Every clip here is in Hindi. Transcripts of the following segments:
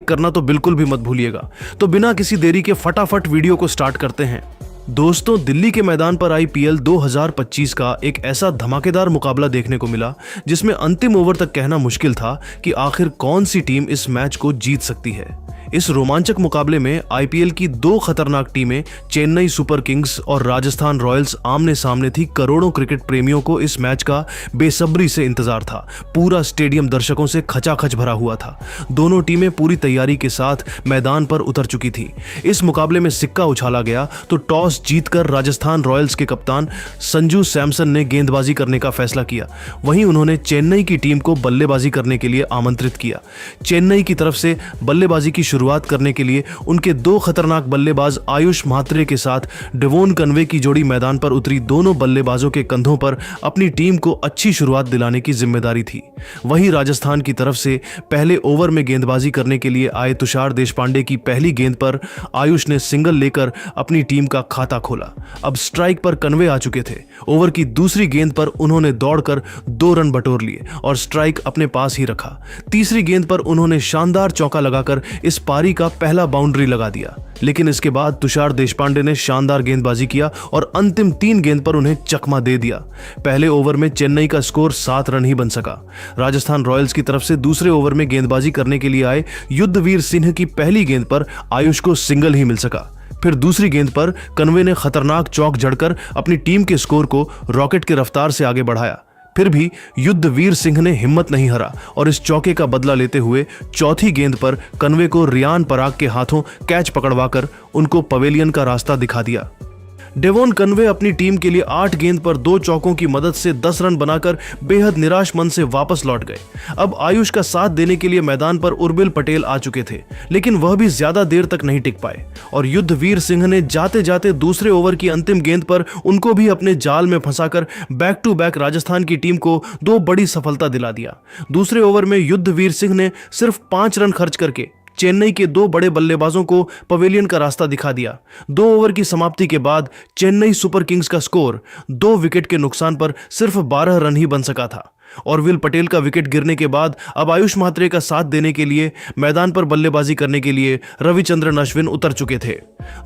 करना तो बिल्कुल भी मत भूलिएगा। तो बिना किसी देरी के फटाफट वीडियो को स्टार्ट करते हैं। दोस्तों, दिल्ली के मैदान पर आईपीएल 2025 का एक ऐसा धमाकेदार मुकाबला देखने को मिला जिसमें अंतिम ओवर तक कहना मुश्किल था कि आखिर कौन सी टीम इस मैच को जीत सकती है। इस रोमांचक मुकाबले में आईपीएल की दो खतरनाक टीमें चेन्नई सुपर किंग्स और राजस्थान रॉयल्स आमने सामने थी। करोड़ों क्रिकेट प्रेमियों को इस मैच का बेसब्री से इंतजार था। पूरा स्टेडियम दर्शकों से खचाखच भरा हुआ था। दोनों टीमें पूरी तैयारी के साथ मैदान पर उतर चुकी थी। इस मुकाबले में सिक्का उछाला गया तो टॉस जीतकर राजस्थान रॉयल्स के कप्तान संजू सैमसन ने गेंदबाजी करने का फैसला किया। वहीं उन्होंने चेन्नई की टीम को बल्लेबाजी करने के लिए आमंत्रित किया। चेन्नई की तरफ से बल्लेबाजी की शुरुआत करने के लिए उनके दो खतरनाक बल्लेबाज आयुष म्हात्रे के साथ डेवोन कनवे की जोड़ी मैदान पर उतरी। दोनों बल्लेबाजों के कंधों पर अपनी टीम को अच्छी शुरुआत दिलाने की जिम्मेदारी थी। वहीं राजस्थान की तरफ से पहले ओवर में गेंदबाजी करने के लिए आए तुषार देशपांडे की पहली गेंद पर आयुष ने सिंगल लेकर अपनी टीम का खाता खोला। अब स्ट्राइक पर कनवे आ चुके थे। ओवर की दूसरी गेंद पर उन्होंने दौड़कर 2 रन बटोर लिए और स्ट्राइक अपने पास ही रखा। तीसरी गेंद पर उन्होंने शानदार चौका लगाकर इस पारी का पहला बाउंड्री लगा दिया। लेकिन इसके बाद तुषार देशपांडे ने शानदार गेंदबाजी किया और अंतिम 3 गेंद पर उन्हें चकमा दे दिया। पहले ओवर में चेन्नई का स्कोर 7 रन ही बन सका। राजस्थान रॉयल्स की तरफ से दूसरे ओवर में गेंदबाजी करने के लिए आए युद्धवीर सिंह की पहली गेंद पर आयुष को सिंगल ही मिल सका। फिर दूसरी गेंद पर कनवे ने खतरनाक चौक जड़कर अपनी टीम के स्कोर को रॉकेट की रफ्तार से आगे बढ़ाया। फिर भी युद्धवीर सिंह ने हिम्मत नहीं हारा और इस चौके का बदला लेते हुए चौथी गेंद पर कनवे को रियान पराग के हाथों कैच पकड़वाकर उनको पवेलियन का रास्ता दिखा दिया। डेवोन कनवे अपनी टीम के लिए 8 गेंद पर 2 चौकों की मदद से 10 रन बनाकर बेहद निराश मन से वापस लौट गए। अब आयुष का साथ देने के लिए मैदान पर उर्बिल पटेल आ चुके थे, लेकिन वह भी ज्यादा देर तक नहीं टिक पाए और युद्धवीर सिंह ने जाते जाते दूसरे ओवर की अंतिम गेंद पर उनको भी अपने जाल में फंसाकर बैक टू बैक राजस्थान की टीम को 2 बड़ी सफलता दिला दिया। दूसरे ओवर में युद्धवीर सिंह ने सिर्फ 5 रन खर्च करके चेन्नई के 2 बड़े बल्लेबाजों को पवेलियन का रास्ता दिखा दिया। 2 ओवर की समाप्ति के बाद चेन्नई सुपर किंग्स का स्कोर 2 विकेट के नुकसान पर सिर्फ 12 रन ही बन सका था। और विल पटेल का विकेट गिरने के बाद अब आयुष म्हात्रे का साथ देने के लिए मैदान पर बल्लेबाजी करने के लिए रविचंद्रन अश्विन उतर चुके थे।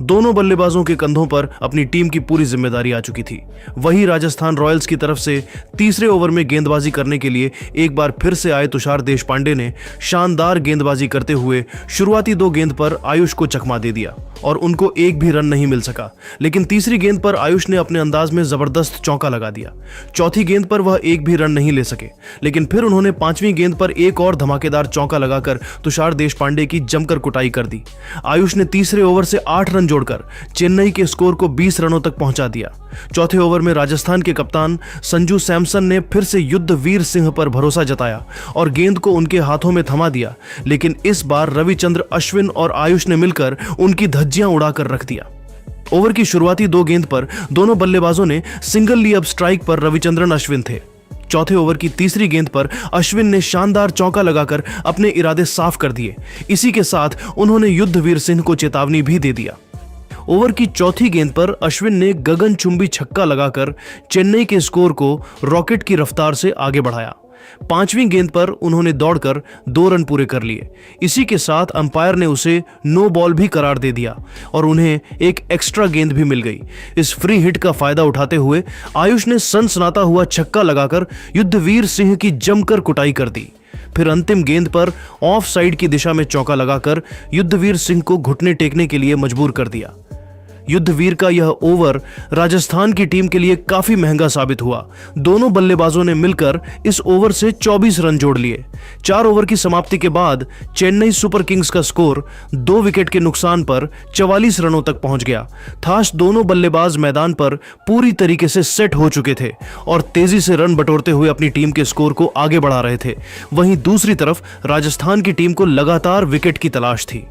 दोनों बल्लेबाजों के कंधों पर अपनी टीम की पूरी जिम्मेदारी आ चुकी थी। वहीं राजस्थान रॉयल्स की तरफ से तीसरे ओवर में गेंदबाजी करने के लिए एक बार फिर से आए तुषार देशपांडे ने शानदार गेंदबाजी करते हुए शुरुआती 2 गेंद पर आयुष को चकमा दे दिया और उनको एक भी रन नहीं मिल सका। लेकिन तीसरी गेंद पर आयुष ने अपने अंदाज में जबरदस्त चौका लगा दिया। चौथी गेंद पर वह एक भी रन नहीं ले सके, लेकिन फिर उन्होंने 5वीं गेंद पर एक और धमाकेदार चौका लगाकर तुषार देशपांडे की जमकर कुटाई कर दी। आयुष ने तीसरे ओवर से 8 रन जोड़कर चेन्नई के स्कोर को 20 रनों तक पहुंचा दिया। चौथे ओवर में राजस्थान के कप्तान संजू सैमसन ने फिर से युद्धवीर सिंह पर भरोसा जताया और गेंद को उनके हाथों में थमा दिया, लेकिन इस बार रविचंद्र अश्विन और आयुष ने मिलकर उनकी धज्जियां उड़ाकर रख दिया। ओवर की शुरुआती 2 गेंद पर दोनों बल्लेबाजों ने सिंगल ली। अब स्ट्राइक पर रविचंद्रन अश्विन थे। चौथे ओवर की तीसरी गेंद पर अश्विन ने शानदार चौका लगाकर अपने इरादे साफ कर दिए। इसी के साथ उन्होंने युद्धवीर सिंह को चेतावनी भी दे दिया। ओवर की चौथी गेंद पर अश्विन ने गगनचुंबी छक्का लगाकर चेन्नई के स्कोर को रॉकेट की रफ्तार से आगे बढ़ाया। 5वीं गेंद पर उन्होंने दौड़कर 2 रन पूरे कर लिए। इसी के साथ अंपायर ने उसे नो बॉल भी करार दे दिया और उन्हें एक एक्स्ट्रा गेंद भी मिल गई। इस फ्री हिट का फायदा उठाते हुए आयुष ने सनसनाता हुआ छक्का लगाकर युद्धवीर सिंह की जमकर कुटाई कर दी। फिर अंतिम गेंद पर ऑफ साइड की दिशा में चौका लगाकर युद्धवीर सिंह को घुटने टेकने के लिए मजबूर कर दिया। युद्धवीर का यह ओवर राजस्थान की टीम के लिए काफी महंगा साबित हुआ। दोनों बल्लेबाजों ने मिलकर इस ओवर से 24 रन जोड़ लिए। 4 ओवर की समाप्ति के बाद चेन्नई सुपर किंग्स का स्कोर 2 विकेट के नुकसान पर 44 रनों तक पहुंच गया था। दोनों बल्लेबाज मैदान पर पूरी तरीके से सेट हो चुके थे और तेजी से रन बटोरते हुए अपनी टीम के स्कोर को आगे बढ़ा रहे थे। वहीं दूसरी तरफ राजस्थान की टीम को लगातार विकेट की तलाश थी।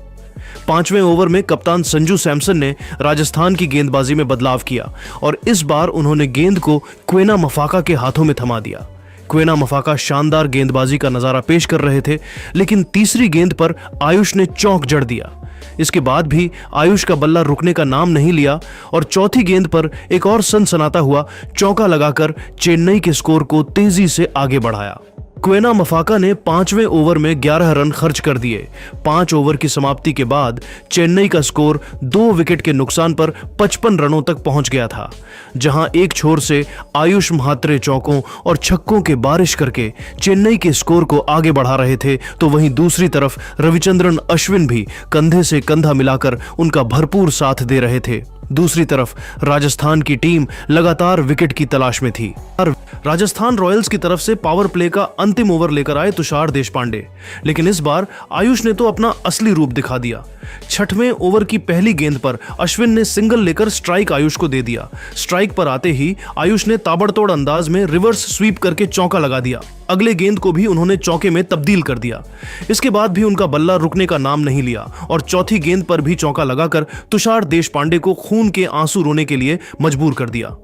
5वें ओवर में कप्तान संजू सैमसन ने राजस्थान की गेंदबाजी में बदलाव किया और इस बार उन्होंने गेंद को क्वेना मफाका के हाथों में थमा दिया। क्वेना मफाका शानदार गेंदबाजी का नजारा पेश कर रहे थे, लेकिन तीसरी गेंद पर आयुष ने चौक जड़ दिया। इसके बाद भी आयुष का बल्ला रुकने का नाम नहीं लिया और चौथी गेंद पर एक और सनसनाता हुआ चौका लगाकर चेन्नई के स्कोर को तेजी से आगे बढ़ाया। क्वेना मफाका ने 5वें ओवर में 11 रन खर्च कर दिए। 5 ओवर की समाप्ति के बाद चेन्नई का स्कोर 2 विकेट के नुकसान पर 55 रनों तक पहुंच गया था, जहां एक छोर से आयुष म्हात्रे चौकों और छक्कों के बारिश करके चेन्नई के स्कोर को आगे बढ़ा रहे थे, तो वहीं दूसरी तरफ रविचंद्रन अश्विन भी कंधे से कंधा मिलाकर उनका भरपूर साथ दे रहे थे। दूसरी तरफ राजस्थान की टीम लगातार विकेट की तलाश में थी। राजस्थान रॉयल्स की तरफ से पावर प्ले का अंतिम ओवर लेकर आए तुषार देशपांडे, लेकिन इस बार आयुष ने तो अपना असली रूप दिखा दिया। 6वें ओवर की पहली गेंद पर अश्विन ने सिंगल लेकर स्ट्राइक आयुष को दे दिया। स्ट्राइक पर आते ही आयुष ने ताबड़तोड़ अंदाज में रिवर्स स्वीप करके चौका लगा दिया। अगले गेंद को भी उन्होंने चौके में तब्दील कर दिया। इसके बाद भी उनका बल्ला रुकने का नाम नहीं लिया और चौथी गेंद पर भी चौका लगाकर तुषार देशपांडे को खून के आंसू रोने के लिए मजबूर कर दिया।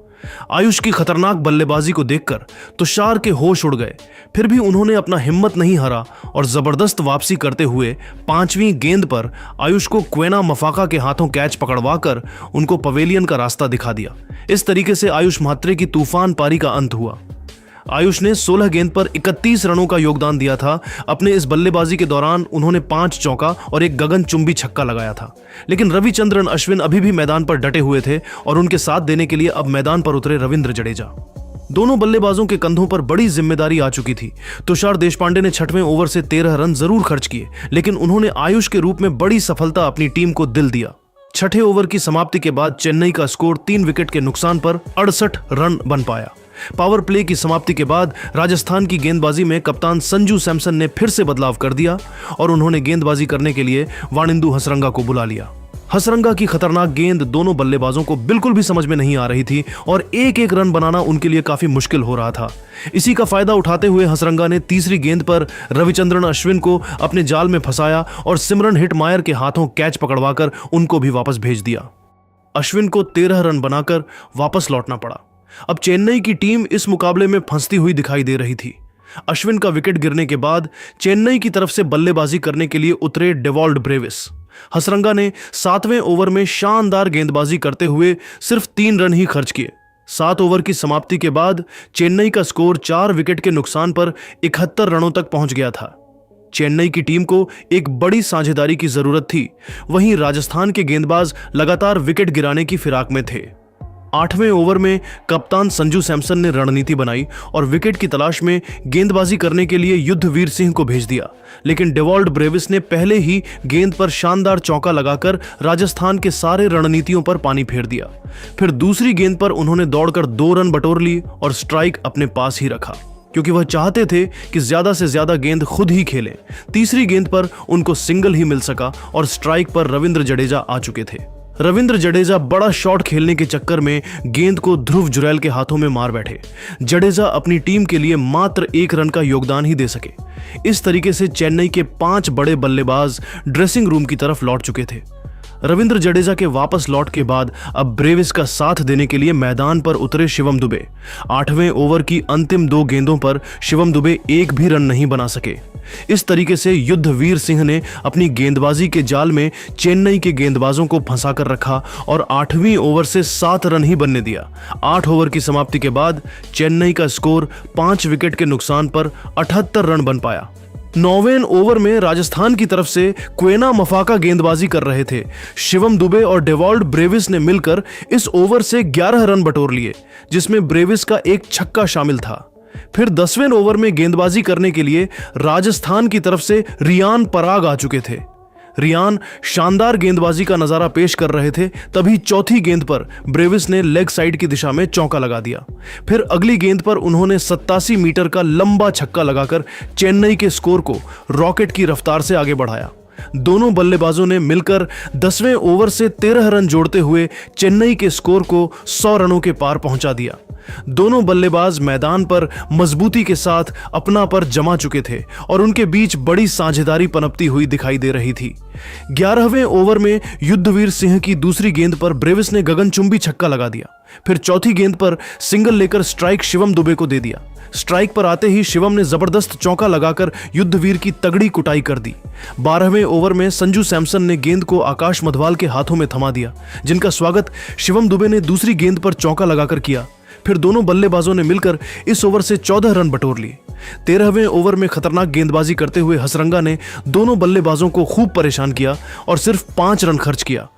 आयुष की खतरनाक बल्लेबाजी को देखकर तुषार के होश उड़ गए, फिर भी उन्होंने अपना हिम्मत नहीं हारा और जबरदस्त वापसी करते हुए 5वीं गेंद पर आयुष को क्वेना मफाका के हाथों कैच पकड़वाकर उनको पवेलियन का रास्ता दिखा दिया। इस तरीके से आयुष म्हात्रे की तूफान पारी का अंत हुआ। आयुष ने 16 गेंद पर 31 रनों का योगदान दिया था। अपने इस बल्लेबाजी के दौरान उन्होंने 5 चौका और एक गगनचुंबी छक्का लगाया था, लेकिन रविचंद्रन अश्विन अभी भी मैदान पर डटे हुए थे और उनके साथ देने के लिए अब मैदान पर उतरे रविंद्र जडेजा। दोनों बल्लेबाजों के कंधों पर बड़ी जिम्मेदारी आ चुकी थी। तुषार देशपांडे ने 6वें ओवर से 13 रन जरूर खर्च किए, लेकिन उन्होंने आयुष के रूप में बड़ी सफलता अपनी टीम को दिल दिया। 6ठे ओवर की समाप्ति के बाद चेन्नई का स्कोर 3 विकेट के नुकसान पर 68 रन बन पाया। पावर प्ले की समाप्ति के बाद राजस्थान की गेंदबाजी में कप्तान संजू सैमसन ने फिर से बदलाव कर दिया और उन्होंने गेंदबाजी करने के लिए वानिंदु हसरंगा को बुला लिया। हसरंगा की खतरनाक गेंद दोनों बल्लेबाजों को बिल्कुल भी समझ में नहीं आ रही थी और एक एक रन बनाना उनके लिए काफी मुश्किल हो रहा था। इसी का फायदा उठाते हुए हसरंगा ने तीसरी गेंद पर रविचंद्रन अश्विन को अपने जाल में फंसाया और सिमरन हिटमायर के हाथों कैच पकड़वाकर उनको भी वापस भेज दिया। अश्विन को 13 रन बनाकर वापस लौटना पड़ा। अब चेन्नई की टीम इस मुकाबले में फंसती हुई दिखाई दे रही थी। अश्विन का विकेट गिरने के बाद चेन्नई की तरफ से बल्लेबाजी करने के लिए उतरे डेवॉल्ड ब्रेविस। हसरंगा ने 7वें ओवर में शानदार गेंदबाजी करते हुए सिर्फ 3 रन ही खर्च किए। 7 ओवर की समाप्ति के बाद चेन्नई का स्कोर 4 विकेट के नुकसान पर 71 रनों तक पहुंच गया था। चेन्नई की टीम को एक बड़ी साझेदारी की जरूरत थी, वहीं राजस्थान के गेंदबाज लगातार विकेट गिराने की फिराक में थे। 8वें ओवर में कप्तान संजू सैमसन ने रणनीति बनाई और विकेट की तलाश में गेंदबाजी करने के लिए युद्धवीर सिंह को भेज दिया, लेकिन डेवॉल्ड ब्रेविस ने पहले ही गेंद पर शानदार चौका लगाकर राजस्थान के सारे रणनीतियों पर पानी फेर दिया। फिर दूसरी गेंद पर उन्होंने दौड़कर 2 रन बटोर ली और स्ट्राइक अपने पास ही रखा, क्योंकि वह चाहते थे कि ज्यादा से ज्यादा गेंद खुद ही खेलें। तीसरी गेंद पर उनको सिंगल ही मिल सका और स्ट्राइक पर रविंद्र जडेजा आ चुके थे। रविंद्र जडेजा बड़ा शॉट खेलने के चक्कर में गेंद को ध्रुव जुरैल के हाथों में मार बैठे। जडेजा अपनी टीम के लिए मात्र 1 रन का योगदान ही दे सके। इस तरीके से चेन्नई के 5 बड़े बल्लेबाज ड्रेसिंग रूम की तरफ लौट चुके थे। रविंद्र जडेजा के वापस लौट के बाद अब ब्रेविस का साथ देने के लिए मैदान पर उतरे शिवम दुबे। 8वें ओवर की अंतिम 2 गेंदों पर शिवम दुबे एक भी रन नहीं बना सके। इस तरीके से युद्धवीर सिंह ने अपनी गेंदबाजी के जाल में चेन्नई के गेंदबाजों को फंसा कर रखा और 8वीं ओवर से 7 रन ही बनने दिया। 8 ओवर की समाप्ति के बाद चेन्नई का स्कोर 5 विकेट के नुकसान पर 78 रन बन पाया। 9वें ओवर में राजस्थान की तरफ से क्वेना मफाका गेंदबाजी कर रहे थे। शिवम दुबे और डेवॉल्ड ब्रेविस ने मिलकर इस ओवर से 11 रन बटोर लिए, जिसमें ब्रेविस का एक छक्का शामिल था। फिर 10वें ओवर में गेंदबाजी करने के लिए राजस्थान की तरफ से रियान पराग आ चुके थे। रियान शानदार गेंदबाजी का नजारा पेश कर रहे थे, तभी चौथी गेंद पर ब्रेविस ने लेग साइड की दिशा में चौका लगा दिया। फिर अगली गेंद पर उन्होंने 87 मीटर का लंबा छक्का लगाकर चेन्नई के स्कोर को रॉकेट की रफ्तार से आगे बढ़ाया। दोनों बल्लेबाजों ने मिलकर 10वें ओवर से 13 रन जोड़ते हुए चेन्नई के स्कोर को 100 रनों के पार पहुंचा दिया। दोनों बल्लेबाज मैदान पर मजबूती के साथ अपना पर जमा चुके थे और उनके बीच बड़ी साझेदारी पनपती हुई दिखाई दे रही थी। 11वें ओवर में युद्धवीर सिंह की दूसरी गेंद पर ब्रेविस ने गगनचुंबी छक्का लगा दिया। फिर चौथी गेंद पर सिंगल लेकर स्ट्राइक शिवम दुबे को दे दिया। स्ट्राइक पर आते ही शिवम ने जबरदस्त चौका लगाकर युद्धवीर की तगड़ी कुटाई कर दी। 12वें ओवर में संजू सैमसन ने गेंद को आकाश मधवाल के हाथों में थमा दिया, जिनका स्वागत शिवम दुबे ने दूसरी गेंद पर चौका लगाकर किया। फिर दोनों बल्लेबाजों ने मिलकर इस ओवर से 14 रन बटोर लिए। 13वें ओवर में खतरनाक गेंदबाजी करते हुए हसरंगा ने दोनों बल्लेबाजों को खूब परेशान किया और सिर्फ 5 रन खर्च किया।